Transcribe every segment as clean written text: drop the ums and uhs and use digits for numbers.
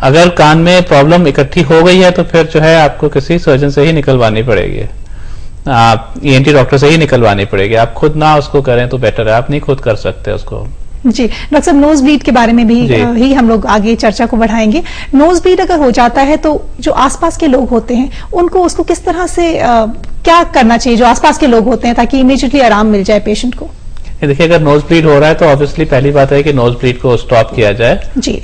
अगर कान में प्रॉब्लम इकट्ठी हो गई है तो फिर जो है आपको किसी सर्जन से ही निकलवानी पड़ेगी, आप ईएनटी डॉक्टर से ही निकलवानी पड़ेगी। आप खुद ना उसको करें तो बेटर है, आप नहीं खुद कर सकते उसको। जी डॉक्टर साहब, नोज ब्लीड के बारे में भी ही हम लोग आगे चर्चा को बढ़ाएंगे। नोज ब्लीड अगर हो जाता है तो जो आसपास के लोग होते हैं उनको उसको किस तरह से क्या करना चाहिए, जो आसपास के लोग होते हैं, ताकि इमीडिएटली आराम मिल जाए पेशेंट को? देखिए, अगर नोज ब्लीड हो रहा है तो ऑब्वियसली पहली बात है कि नोज ब्लीड को स्टॉप किया जाए। जी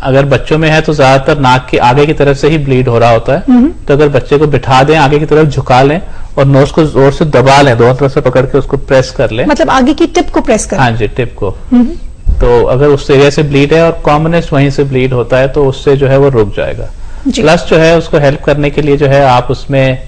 अगर बच्चों में है तो ज्यादातर नाक के आगे की तरफ से ही ब्लीड हो रहा होता है, तो अगर बच्चे को बिठा दें, आगे की तरफ झुका लें और नोज को जोर से दबा लें, दोनों तरफ से पकड़ के उसको प्रेस कर लें। मतलब आगे की टिप को प्रेस करें? हाँ जी, टिप को। तो अगर उस एरिया से ब्लीड है और कॉमनेस्ट वहीं से ब्लीड होता है तो उससे जो है वो रुक जाएगा। प्लस जो है उसको हेल्प करने के लिए जो है आप उसमें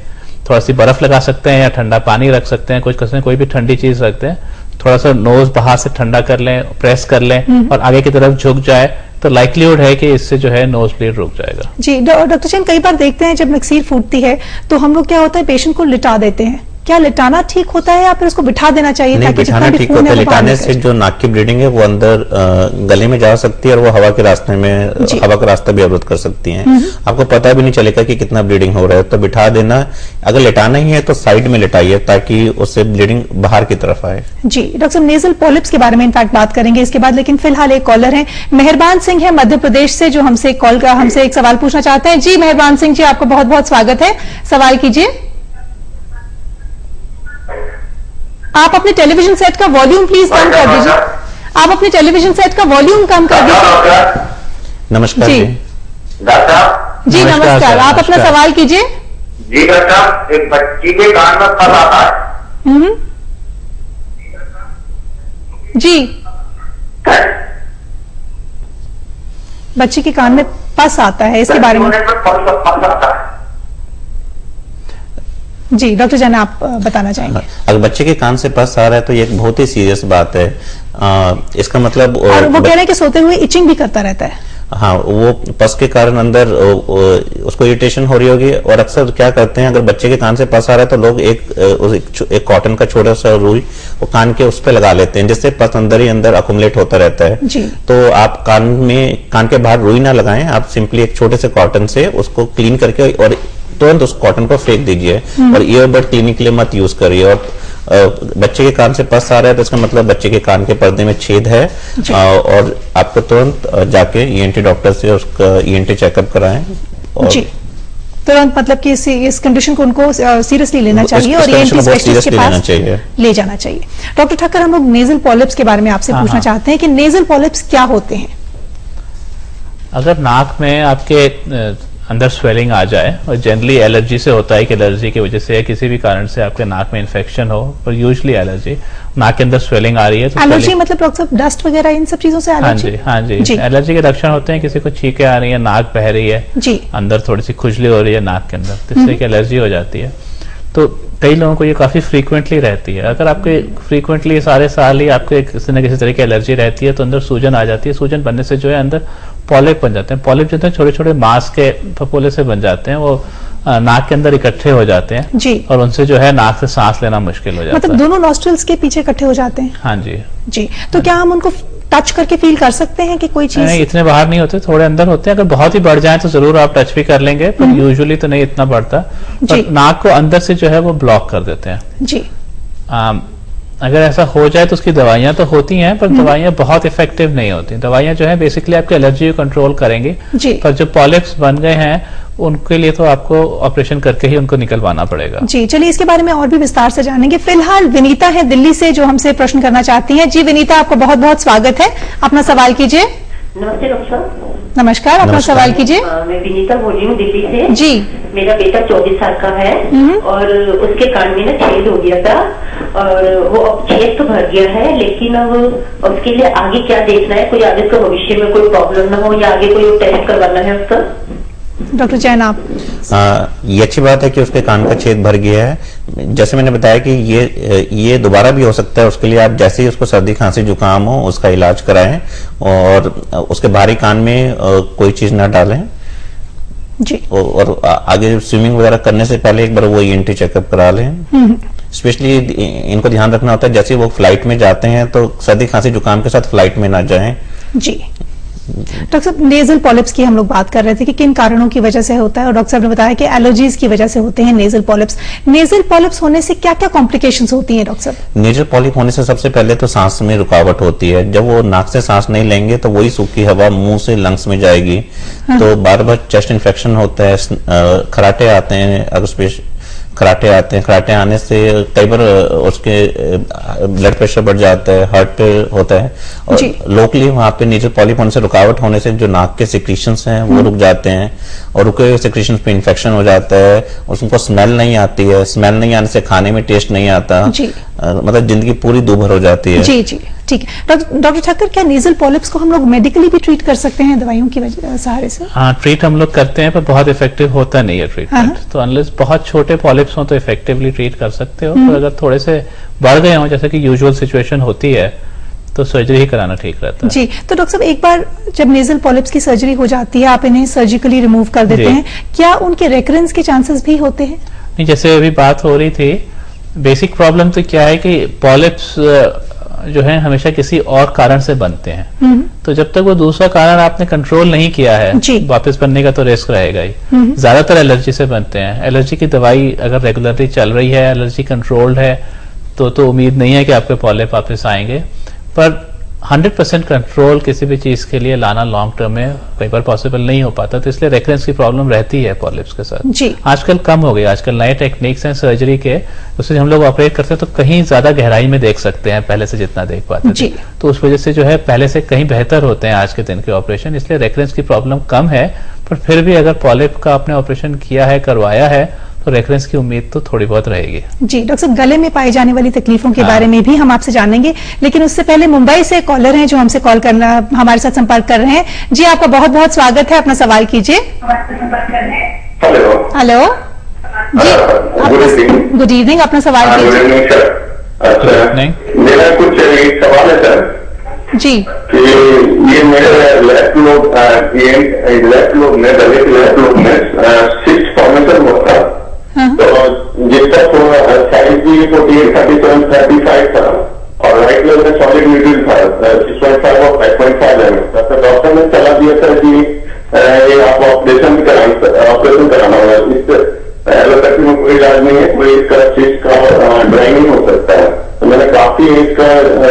थोड़ा सी बर्फ लगा सकते हैं या ठंडा पानी रख सकते हैं, कुछ कोई भी ठंडी चीज रखते हैं, थोड़ा सा नोज बाहर से ठंडा कर लें, प्रेस कर लें और आगे की तरफ झुक जाए तो लाइक्लीहुड है कि इससे जो है नोज ब्लीड रुक जाएगा। जी डॉक्टर जैन, कई बार देखते हैं जब नक्सीर फूटती है तो हम लोग क्या होता है, पेशेंट को लिटा देते हैं। क्या लिटाना ठीक होता है या फिर उसको बिठा देना चाहिए? नहीं, बिठाना ठीक होता है। लिटाने से जो नाक की ब्लीडिंग है वो अंदर गले में जा सकती है और वो हवा के रास्ते में, हवा का रास्ता भी अवरुद्ध कर सकती है। आपको पता भी नहीं चलेगा कि कितना ब्लीडिंग हो रहा है। तो बिठा देना, अगर लिटाना ही है तो साइड में लिटाइए ताकि उससे ब्लीडिंग बाहर की तरफ आए। जी डॉक्टर साहब, नेजल पॉलिप्स के बारे में इनफैक्ट बात करेंगे इसके बाद, लेकिन फिलहाल एक कॉलर है मेहरबान सिंह है मध्य प्रदेश से, जो हमसे एक सवाल पूछना चाहते हैं। जी मेहरबान सिंह जी, आपका बहुत बहुत स्वागत है, सवाल कीजिए। आप अपने टेलीविजन सेट का वॉल्यूम प्लीज कम कर दीजिए। आप अपने टेलीविजन सेट का वॉल्यूम कम कर दीजिए। नमस्कार जी। डॉक्टर जी नमस्कार, आप अपना सवाल कीजिए। जी डॉक्टर, एक बच्ची के कान में पस आता है। जी बच्ची के कान में पस आता है, इसके बारे में जी डॉक्टर जैन आप बताना चाहेंगे? अगर बच्चे के कान से पस आ रहा है तो ये एक बहुत ही सीरियस बात है। इसका मतलब और वो कह रहे हैं कि सोते हुए इचिंग भी करता रहता है। हाँ, वो पस के कारण अंदर उसको इरिटेशन हो रही होगी। और अक्सर क्या करते हैं, अगर बच्चे के कान से पस आ रहा है तो लोग एक कॉटन का छोटा सा रुई वो कान के उस पर लगा लेते हैं, जिससे पस अंदर ही अंदर अकुमुलेट होता रहता है। जी। तो आप कान के बाहर रुई ना लगाएं, आप सिंपली एक छोटे से कॉटन से उसको क्लीन करके और तुरंत उस कॉटन को फेंक दीजिए और ईयरबड क्लीनिंग के लिए मत यूज करिए। और बच्चे के कान से पस आ रहा है तो इसका मतलब बच्चे के कान के पर्दे में छेद है और आपको तुरंत जाके ईएनटी डॉक्टर से उसका ईएनटी चेकअप कराएं। और जी तुरंत मतलब कि इस कंडीशन को उनको सीरियसली लेना चाहिए और ईएनटी स्पेशलिस्ट के पास ले जाना चाहिए। डॉक्टर ठक्कर, हम लोग नेजल पॉलिप्स के बारे में आपसे पूछना चाहते हैं कि नेजल पॉलिप्स क्या होते हैं? अगर नाक में आपके अंदर स्वेलिंग आ जाए, और जनरली एलर्जी से होता है कि एलर्जी की वजह से या किसी भी कारण से आपके नाक में इन्फेक्शन हो, और यूजुअली एलर्जी, नाक के अंदर स्वेलिंग आ रही है तो एलर्जी मतलब डॉक्टर साहब डस्ट वगैरह इन सब चीजों से एलर्जी? हाँ जी एलर्जी के लक्षण होते हैं, किसी को छींकें आ रही है, नाक बह रही है जी, अंदर थोड़ी सी खुजली हो रही है नाक के अंदर, तो इससे एलर्जी हो जाती है। तो कई लोगों को ये काफी फ्रीक्वेंटली रहती है। अगर आपके फ्रीक्वेंटली सारे साल ही आपको किसी न किसी तरह की एलर्जी रहती है तो अंदर सूजन आ जाती है। सूजन बनने से जो है अंदर पॉलिप बन जाते हैं। पॉलिप जो है छोटे छोटे मांस के फफोले से बन जाते हैं, वो नाक के अंदर इकट्ठे हो जाते हैं जी, और उनसे जो है नाक से सांस लेना मुश्किल हो जाता है। मतलब दोनों नॉस्ट्रल्स के पीछे इकट्ठे हो जाते हैं? हाँ जी जी। तो क्या हम उनको टच करके फील कर सकते हैं कि कोई चीज? नहीं, इतने बाहर नहीं होते, थोड़े अंदर होते हैं। अगर बहुत ही बढ़ जाए तो जरूर आप टच भी कर लेंगे, पर यूजुअली तो नहीं इतना बढ़ता। पर नाक को अंदर से जो है वो ब्लॉक कर देते हैं जी। अगर ऐसा हो जाए तो उसकी दवाइयां तो होती हैं, पर दवाइयां बहुत इफेक्टिव नहीं होती। दवाइयां जो है बेसिकली आपकी एलर्जी को कंट्रोल करेंगी, पर जो पॉलिप्स बन गए हैं उनके लिए तो आपको ऑपरेशन करके ही उनको निकलवाना पड़ेगा। जी चलिए इसके बारे में और भी विस्तार से जानेंगे। फिलहाल विनीता है दिल्ली से जो हमसे प्रश्न करना चाहती हैं। जी विनीता, आपका बहुत बहुत स्वागत है, अपना सवाल कीजिए। नमस्ते डॉक्टर साहब। नमस्कार, अपना सवाल कीजिए। मैं विनीता बोल रही हूँ दिल्ली से। जी। मेरा बेटा 24 साल का है और उसके कान में ना छेद हो गया था और वो अब छेद तो भर गया है, लेकिन अब उसके लिए आगे क्या देखना है? कोई आगे का भविष्य में कोई प्रॉब्लम ना हो या आगे कोई टेस्ट करवाना है उसका? डॉक्टर जैन आप? ये अच्छी बात है कि उसके कान का छेद भर गया है। जैसे मैंने बताया कि ये दोबारा भी हो सकता है। उसके लिए आप जैसे ही उसको सर्दी खांसी जुकाम हो उसका इलाज कराएं और उसके बाहरी कान में कोई चीज ना डालें जी। और आगे स्विमिंग वगैरह करने से पहले एक बार वो ईएनटी चेकअप करा लें। स्पेशली इनको ध्यान रखना होता है जैसे वो फ्लाइट में जाते हैं तो सर्दी खांसी जुकाम के साथ फ्लाइट में ना जाएं जी। डॉक्टर साहब, नेजल पॉलिप्स की हम लोग बात कर रहे थे कि किन कारणों की वजह से होता है, और डॉक्टर साहब ने बताया कि एलर्जीज की वजह से होते हैं नेजल पॉलिप्स। नेजल पॉलिप्स होने से क्या क्या कॉम्प्लिकेशंस होती हैं डॉक्टर साहब? नेजल पॉलिप होने से सबसे पहले तो सांस में रुकावट होती है। जब वो नाक से सांस नहीं लेंगे तो वही सूखी हवा मुंह से लंग्स में जाएगी। हाँ। तो बार बार चेस्ट इन्फेक्शन होता है, खराटे आते हैं, अगर खराटे आने से कई बार उसके ब्लड प्रेशर बढ़ जाता है, हार्ट पे होता है, और लोकली वहां पे नेजल पॉलिप होने से रुकावट होने से जो नाक के सिक्रीशंस हैं वो रुक जाते हैं, और रुके हुए सिक्रीशंस पे इन्फेक्शन हो जाता है, उनको स्मेल नहीं आती है, स्मेल नहीं आने से खाने में टेस्ट नहीं आता, मतलब जिंदगी पूरी दूभर हो जाती है। जी जी, ठीक है। डॉक्टर ठक्कर, क्या नेजल पॉलिप्स को हम लोग मेडिकली भी ट्रीट कर सकते हैं दवाइयों की सहारे से? हाँ, ट्रीट हम लोग करते हैं, पर बहुत इफेक्टिव होता नहीं है ट्रीटमेंट। तो अनलेस बहुत छोटे पॉलिप्स हो तो इफेक्टिवली ट्रीट कर सकते हो, पर अगर थोड़े से बढ़ गए हों, जैसे कि यूजुअल सिचुएशन होती है, तो सर्जरी ही कराना ठीक रहता है। जी, तो डॉक्टर साहब, एक बार जब नेजल पॉलिप्स की सर्जरी हो जाती है, आप इन्हें सर्जिकली रिमूव कर देते हैं, क्या उनके रेकरेंस के चांसेस भी होते हैं? नहीं, जैसे अभी बात हो रही थी, बेसिक प्रॉब्लम तो क्या है कि पॉलिप्स जो है हमेशा किसी और कारण से बनते हैं। तो जब तक वो दूसरा कारण आपने कंट्रोल नहीं किया है, वापस बनने का तो रिस्क रहेगा ही। ज्यादातर एलर्जी से बनते हैं। एलर्जी की दवाई अगर रेगुलरली चल रही है, एलर्जी कंट्रोल्ड है, तो उम्मीद नहीं है कि आपके पॉलिप वापस आएंगे। पर 100% कंट्रोल किसी भी चीज के लिए लाना लॉन्ग टर्म में कई बार पॉसिबल नहीं हो पाता, तो इसलिए रेकरेंस की प्रॉब्लम रहती है पॉलिप्स के साथ। जी। आजकल कम हो गई, आजकल नए टेक्निक्स हैं सर्जरी के, उससे हम लोग ऑपरेट करते हैं तो कहीं ज्यादा गहराई में देख सकते हैं पहले से जितना देख पाते थे। तो उस वजह से जो है पहले से कहीं बेहतर होते हैं आज के दिन के ऑपरेशन, इसलिए रेकरेंस की प्रॉब्लम कम है। पर फिर भी अगर पॉलिप का आपने ऑपरेशन किया है, करवाया है, तो रेफरेंस की उम्मीद तो थोड़ी बहुत रहेगी। जी डॉक्टर साहब, गले में पाई जाने वाली तकलीफों के बारे में भी हम आपसे जानेंगे, लेकिन उससे पहले मुंबई से कॉलर हैं जो हमसे कॉल करना हमारे साथ संपर्क कर रहे हैं। जी, आपका बहुत बहुत स्वागत है, अपना सवाल कीजिए। हेलो हेलो जी, गुड इवनिंग, अपना सवाल कीजिए। मेरा कुछ एक सवाल है सर जी, कि ये मेरे लेफ्ट लोब में गले के लेफ्ट लोब में सिस्ट फॉर्मेशन हुआ था। तो जिसका साइज भी 48, 37, 35 था, और राइट लोब में सॉलिड न्यूट्रल था 6.5 और 5.5 है। तो डॉक्टर ने सलाह दिया था कि ये आप ऑपरेशन कराना होगा, इस एलोपैथी में कोई इलाज नहीं है, कोई इसका सिस्ट का ड्राइंग नहीं हो सकता है। तो मैंने काफी इसका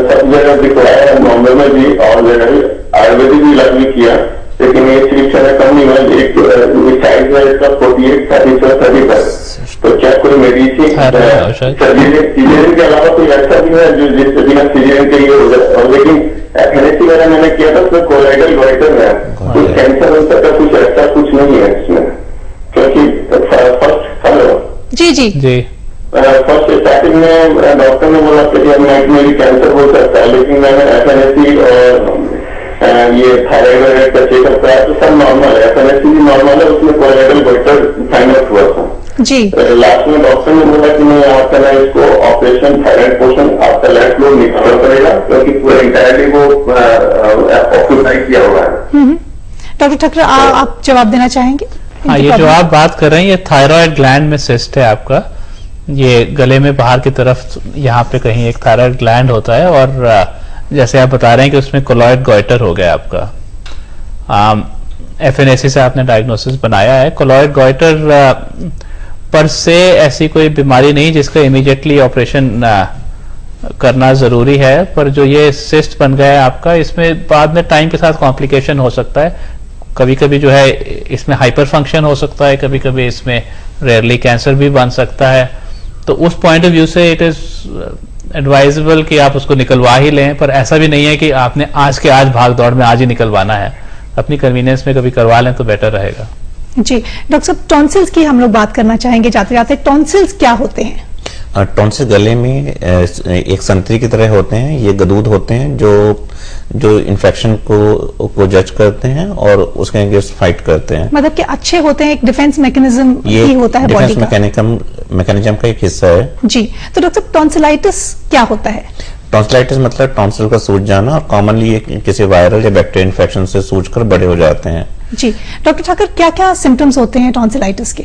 सब जगह दिखवाया, बॉम्बे में भी और आयुर्वेदिक भी इलाज भी किया, लेकिन ये सिर्फ समय कम नहीं हुआ। एक साइज है इसका 48, 35। तो क्या कोई मेडिसिन सीजन के अलावा कोई ऐसा भी है जो जिससे बिना सीजन के लिए हो जाए? लेकिन एफएनएसी वाला मैंने किया था, उसमें कोलाइडल गॉइटर है, कुछ कैंसर हो सकता, कुछ ऐसा कुछ नहीं है इसमें, क्योंकि फर्स्ट जी जी जी फर्स्ट स्टार्टिंग में डॉक्टर ने बोला कि नाइट में भी कैंसर हो सकता है, लेकिन मैंने एफएनएसी और ये थायराइड का चेकअप कराया तो सब नॉर्मल है। एफएनएसी भी नॉर्मल है, उसमें कोलाइडल गॉइटर फाइंड आउट हुआ था जी। लास्ट में डॉक्टर ने बोला कि नहीं, आपका ना इसको ऑपरेशन थायराइड पोर्शन आपका लेफ्ट लोब निकालना पड़ेगा, क्योंकि पूरा इंटायरली वो ऑक्यूपाई किया हुआ है। डॉक्टर ठक्कर, आप जवाब देना चाहेंगे? हाँ, ये जो आप बात कर रहे हैं, ये थायराइड ग्लैंड में सिस्ट है आपका। ये गले में बाहर की तरफ यहाँ पे कहीं एक थायराइड ग्लैंड होता है, और जैसे आप बता रहे हैं कि उसमें कोलॉइड गॉइटर हो गया आपका। एफएनएसी से आपने डायग्नोसिस बनाया है। कोलॉइड गॉइटर पर से ऐसी कोई बीमारी नहीं जिसका इमीडिएटली ऑपरेशन करना जरूरी है, पर जो ये सिस्ट बन गया है आपका, इसमें बाद में टाइम के साथ कॉम्प्लिकेशन हो सकता है। कभी कभी जो है इसमें हाइपर फंक्शन हो सकता है, कभी कभी इसमें रेयरली कैंसर भी बन सकता है। तो उस पॉइंट ऑफ व्यू से इट इज एडवाइजेबल कि आप उसको निकलवा ही लें, पर ऐसा भी नहीं है कि आपने आज के आज भाग दौड़ में आज ही निकलवाना है। अपनी कन्वीनियंस में कभी करवा लें तो बेटर रहेगा। जी डॉक्टर साहब, टॉन्सिल्स की हम लोग बात करना चाहेंगे जाते जाते। टॉन्सिल्स क्या होते हैं? टॉन्सिल गले में एक संतरी की तरह होते हैं। ये गदूद होते हैं जो इन्फेक्शन को जज करते हैं और उसके अगेंस्ट फाइट करते हैं। मतलब कि अच्छे होते हैं, एक डिफेंस मैकेनिज्म ही होता है बॉडी का। मैकेनिज्म का एक हिस्सा है। जी, तो डॉक्टर साहब, टॉन्सिलाइटिस क्या होता है? टॉन्सिलाइटिस मतलब टॉन्सिल का सूज जाना, और कॉमनली ये किसी वायरल या बैक्टीरियल इन्फेक्शन से सूजकर बड़े हो जाते हैं। जी डॉक्टर ठाकर, क्या क्या सिम्टम्स होते हैं टॉन्सिलाइटिस के?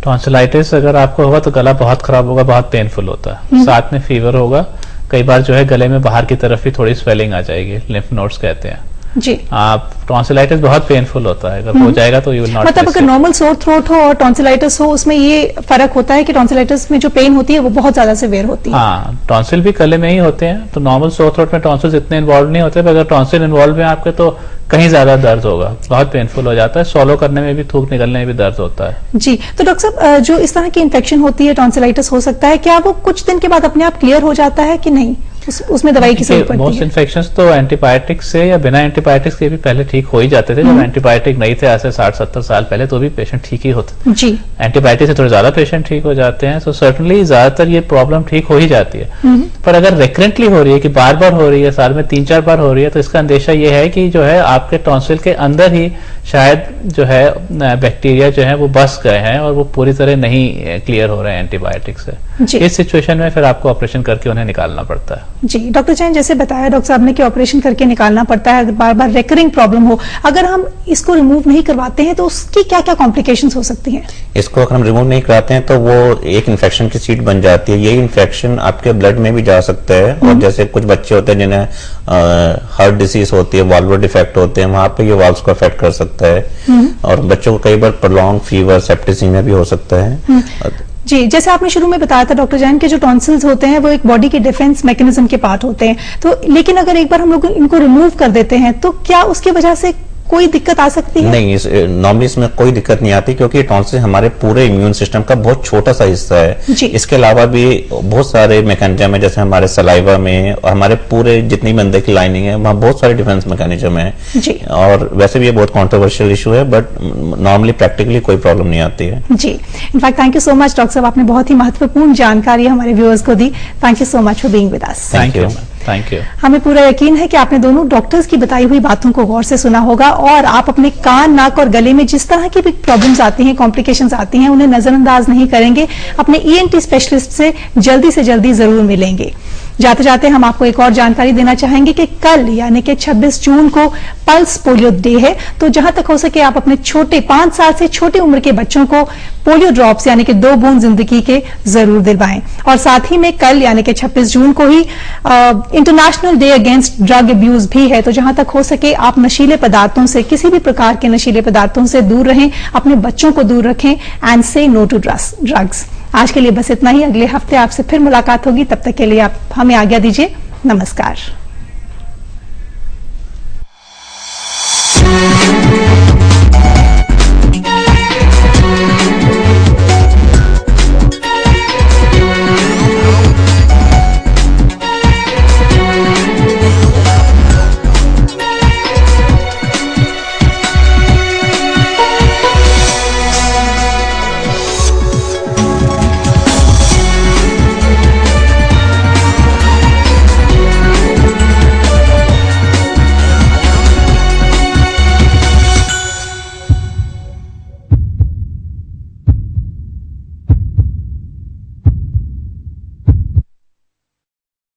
टॉन्सिलाइटिस अगर आपको होगा तो गला बहुत खराब होगा, बहुत पेनफुल होता है, साथ में फीवर होगा, कई बार जो है गले में बाहर की तरफ भी थोड़ी स्वेलिंग आ जाएगी, लिम्फ नोड्स कहते हैं। जी। आप टॉन्सिलाइटिस बहुत पेनफुल होता है, अगर हो जाएगा तो यू विल नॉट, मतलब अगर नॉर्मल सोर थ्रोट हो और टॉन्सिलाइटिस हो, उसमें ये फर्क होता है कि टॉन्सिलाइटिस में जो पेन होती है वो बहुत ज्यादा सिवियर होती है। हाँ, टॉन्सिल भी गले में ही होते हैं, तो नॉर्मल सोर थ्रोट में टॉन्सिल्स इतने इन्वॉल्व नहीं होते, अगर टॉन्सिल इन्वॉल्व है आपके तो कहीं ज्यादा दर्द होगा, बहुत पेनफुल हो जाता है, सॉलो करने में भी, थूक निकलने में भी दर्द होता है। जी। तो डॉक्टर साहब, जो इस तरह की इन्फेक्शन होती है, टॉन्सिलाइटिस हो सकता है, क्या वो कुछ दिन के बाद अपने आप क्लियर हो जाता है कि नहीं, उसमें दवाई की जरूरत पड़ती है? मोस्ट इन्फेक्शंस तो एंटीबायोटिक्स से या बिना एंटीबायोटिक्स के भी पहले ठीक हो ही जाते थे, जब एंटीबायोटिक नहीं थे आज से 60-70 साल पहले, तो भी पेशेंट ठीक ही होते थे। जी। एंटीबायोटिक से थोड़े ज्यादा पेशेंट ठीक हो जाते हैं, तो सर्टनली ज्यादातर ये प्रॉब्लम ठीक हो ही जाती है। पर अगर रिकरेंटली हो रही है, कि बार बार हो रही है, साल में 3-4 बार हो रही है, तो इसका अंदेशा ये है कि जो है आपके टॉन्सिल के अंदर ही शायद जो है बैक्टीरिया जो है वो बस गए हैं और वो पूरी तरह नहीं क्लियर हो रहे हैं एंटीबायोटिक से। इस सिचुएशन में फिर आपको ऑपरेशन करके उन्हें निकालना पड़ता है। जी। डॉक्टर जैन, जैसे बताया डॉक्टर साहब ने कि ऑपरेशन करके निकालना पड़ता है, अगर बार बार रिकरिंग प्रॉब्लम हो, अगर हम इसको रिमूव नहीं करवाते हैं तो उसकी क्या क्या कॉम्प्लिकेशंस हो सकती हैं? इसको अगर हम रिमूव नहीं कराते हैं तो वो एक इन्फेक्शन की सीट बन जाती है। ये इन्फेक्शन आपके ब्लड में भी जा सकता है, और जैसे कुछ बच्चे होते हैं जिन्हें हार्ट डिसीज होती है, वाल्वुलर डिफेक्ट होते हैं, वहां पे ये वाल्व्स को अफेक्ट कर सकता है, और बच्चों को कई बार प्रोलॉन्ग फीवर, सेप्टिसीमिया भी हो सकता है। जी। जैसे आपने शुरू में बताया था डॉक्टर जैन के जो टॉन्सिल्स होते हैं वो एक बॉडी के डिफेंस मैकेनिज्म के पार्ट होते हैं, तो लेकिन अगर एक बार हम लोग इनको रिमूव कर देते हैं तो क्या उसकी वजह से कोई दिक्कत आ सकती है? नहीं, नॉर्मली इसमें कोई दिक्कत नहीं आती, क्योंकि टॉन्सिल हमारे पूरे इम्यून सिस्टम का बहुत छोटा सा हिस्सा है। जी। इसके अलावा भी बहुत सारे मैकेनिज्म है, जैसे हमारे सलाइवा में और हमारे पूरे जितनी भी अंदर की लाइनिंग है, वहां बहुत सारे डिफेंस मैकेनिज्म है। जी। और वैसे भी ये बहुत कॉन्ट्रोवर्शियल इशू है, बट नॉर्मली प्रैक्टिकली कोई प्रॉब्लम नहीं आती है। जी। In fact thank you so much doctor साहब, आपने बहुत ही महत्वपूर्ण जानकारी हमारे व्यूअर्स को दी। Thank you so much for being with us. Thank you. Thank you. हमें पूरा यकीन है कि आपने दोनों डॉक्टर्स की बताई हुई बातों को गौर से सुना होगा, और आप अपने कान, नाक और गले में जिस तरह की भी प्रॉब्लम्स आती हैं, कॉम्प्लिकेशंस आती हैं, उन्हें नजरअंदाज नहीं करेंगे। अपने ईएनटी स्पेशलिस्ट से जल्दी जरूर मिलेंगे। जाते जाते हम आपको एक और जानकारी देना चाहेंगे कि कल यानी कि 26 जून को पल्स पोलियो डे है, तो जहां तक हो सके आप अपने छोटे 5 साल से छोटी उम्र के बच्चों को पोलियो ड्रॉप्स यानी कि 2 बूंद जिंदगी के जरूर दिलवाएं। और साथ ही में कल यानी कि 26 जून को ही international day against drug abuse भी है, तो जहां तक हो सके आप नशीले पदार्थों से, किसी भी प्रकार के नशीले पदार्थों से दूर रहें, अपने बच्चों को दूर रखें, एंड से नो टू ड्रग्स। आज के लिए बस इतना ही। अगले हफ्ते आपसे फिर मुलाकात होगी, तब तक के लिए आप हमें आज्ञा दीजिए। नमस्कार।